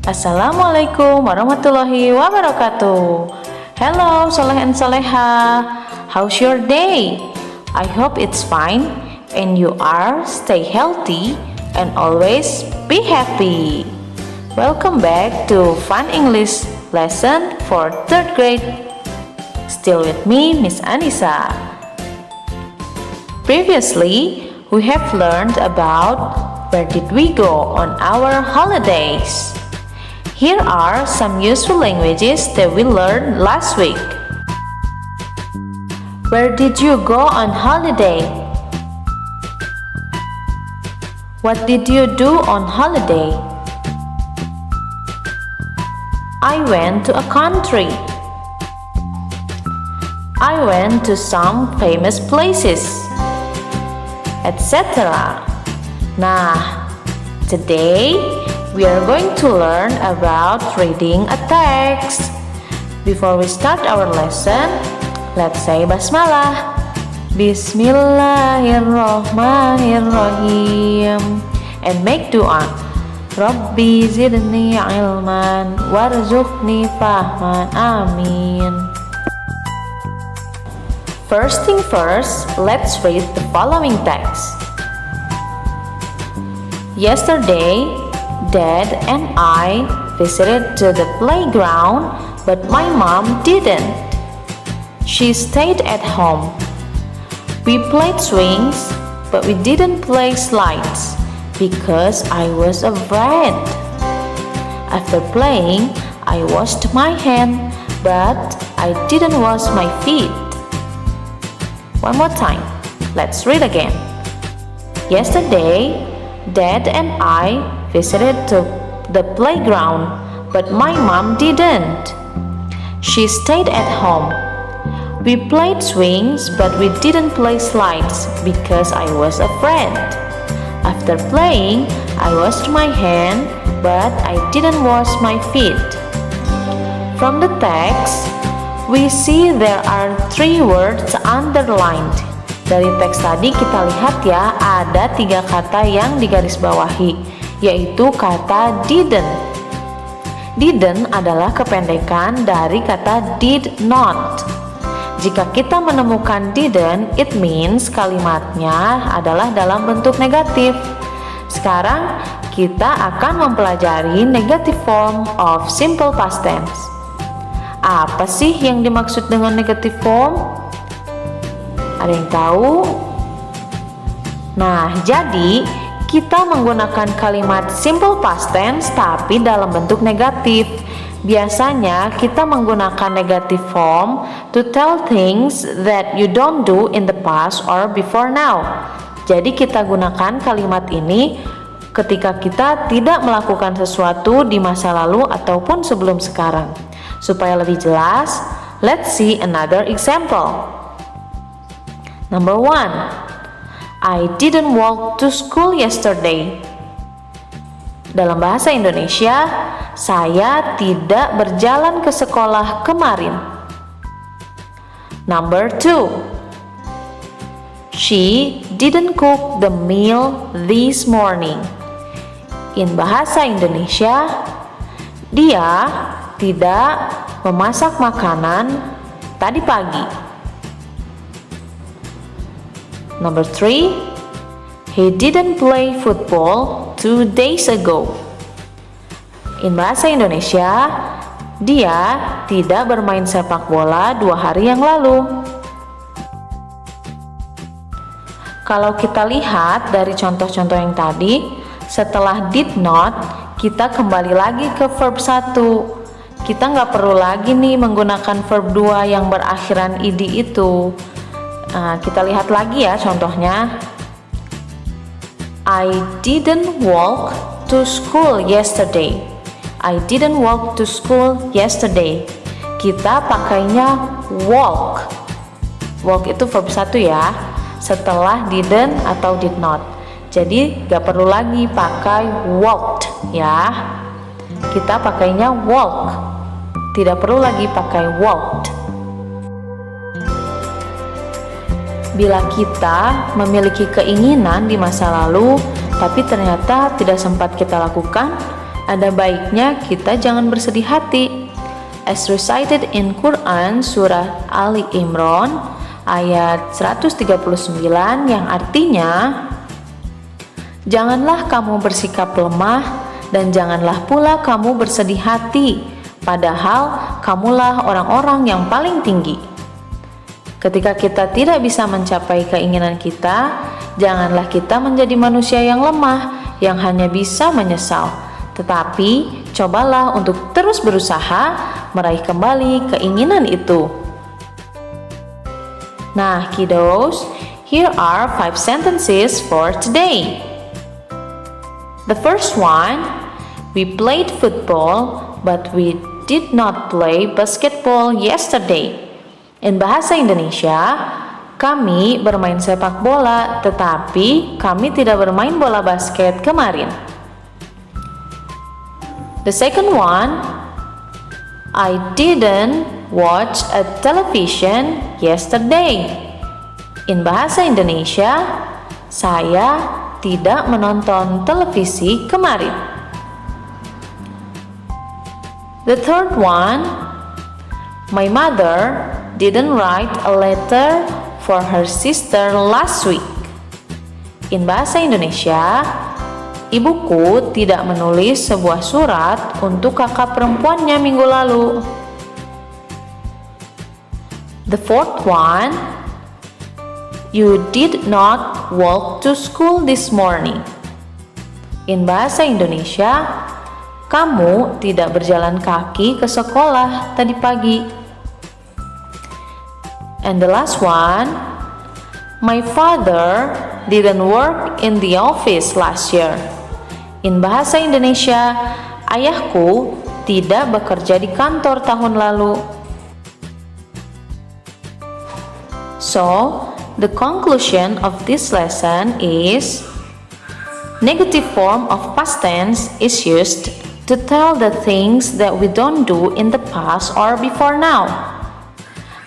Assalamualaikum warahmatullahi wabarakatuh. Hello Soleh and Soleha, how's your day? I hope it's fine and you are stay healthy and always be happy. Welcome back to Fun English lesson for 3rd grade. Still with me, Miss Anissa. Previously, we have learned about where did we go on our holidays. Here are some useful languages that we learned last week. Where did you go on holiday? What did you do on holiday? I went to a country. I went to some famous places, etc. Nah, today we are going to learn about reading a text. Before we start our lesson, let's say basmalah. Bismillahirrahmanirrahim and make dua. Rabbi zidni ilman warzuqni fahman. Amin. First thing first, let's read the following text. Yesterday, Dad and I visited to the playground, but my mom didn't. She stayed at home. We played swings, but we didn't play slides because I was afraid. After playing, I washed my hand, but I didn't wash my feet. One more time. Let's read again. Yesterday, Dad and I visited to the playground, but my mom didn't. She stayed at home. We played swings, but we didn't play slides because I was afraid. After playing, I washed my hand, but I didn't wash my feet. From the text, we see there are 3 words underlined. Dari teks tadi kita lihat ya, ada 3 kata yang digarisbawahi, yaitu kata didn't. Didn't adalah kependekan dari kata did not. Jika kita menemukan didn't, it means kalimatnya adalah dalam bentuk negatif. Sekarang kita akan mempelajari negative form of simple past tense. Apa sih yang dimaksud dengan negative form? Ada yang tahu? Nah, jadi kita menggunakan kalimat simple past tense tapi dalam bentuk negatif. Biasanya kita menggunakan negative form to tell things that you don't do in the past or before now. Jadi kita gunakan kalimat ini ketika kita tidak melakukan sesuatu di masa lalu ataupun sebelum sekarang. Supaya lebih jelas, let's see another example. Number 1. I didn't walk to school yesterday. Dalam bahasa Indonesia, saya tidak berjalan ke sekolah kemarin. Number 2. She didn't cook the meal this morning. In bahasa Indonesia, dia tidak memasak makanan tadi pagi. Number 3. He didn't play football 2 days ago. In bahasa Indonesia, dia tidak bermain sepak bola 2 hari yang lalu. Kalau kita lihat dari contoh-contoh yang tadi, setelah did not, kita kembali lagi ke verb 1. Kita nggak perlu lagi nih menggunakan verb 2 yang berakhiran id itu. Nah, kita lihat lagi ya contohnya. I didn't walk to school yesterday. I didn't walk to school yesterday. Kita pakainya walk. Walk itu verb 1 ya, setelah didn't atau did not. Jadi gak perlu lagi pakai walked ya. Kita pakainya walk. Tidak perlu lagi pakai walked. Bila kita memiliki keinginan di masa lalu, tapi ternyata tidak sempat kita lakukan, ada baiknya kita jangan bersedih hati. As recited in Quran surah Ali Imran ayat 139 yang artinya, janganlah kamu bersikap lemah dan janganlah pula kamu bersedih hati, padahal kamulah orang-orang yang paling tinggi. Ketika kita tidak bisa mencapai keinginan kita, janganlah kita menjadi manusia yang lemah yang hanya bisa menyesal, tetapi cobalah untuk terus berusaha meraih kembali keinginan itu. Nah, kiddos, here are 5 sentences for today. The first one, we played football, but we did not play basketball yesterday. In bahasa Indonesia, kami bermain sepak bola, tetapi kami tidak bermain bola basket kemarin. The second one, I didn't watch a television yesterday. In bahasa Indonesia, saya tidak menonton televisi kemarin. The third one, my mother didn't write a letter for her sister last week. In bahasa Indonesia, ibuku tidak menulis sebuah surat untuk kakak perempuannya minggu lalu. The fourth one, you did not walk to school this morning. In bahasa Indonesia, kamu tidak berjalan kaki ke sekolah tadi pagi. And the last one, my father didn't work in the office last year. In bahasa Indonesia, ayahku tidak bekerja di kantor tahun lalu. So, the conclusion of this lesson is negative form of past tense is used to tell the things that we don't do in the past or before now.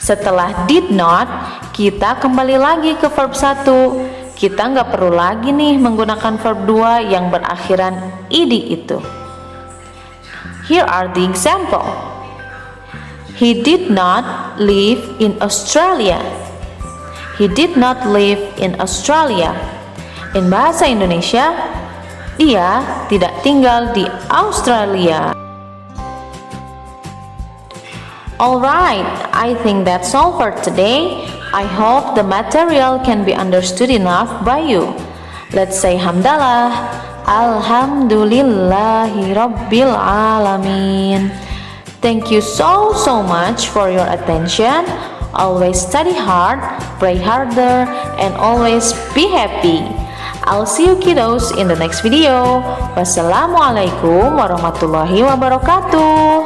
Setelah did not, kita kembali lagi ke verb 1. Kita nggak perlu lagi nih menggunakan verb 2 yang berakhiran ed itu. Here are the example. He did not live in Australia. He did not live in Australia. In bahasa Indonesia, dia tidak tinggal di Australia. Alright, I think that's all for today. I hope the material can be understood enough by you. Let's say hamdalah. Alhamdulillahi Rabbil Alamin. Thank you so much for your attention. Always study hard, pray harder, and always be happy. I'll see you kiddos in the next video. Wassalamualaikum warahmatullahi wabarakatuh.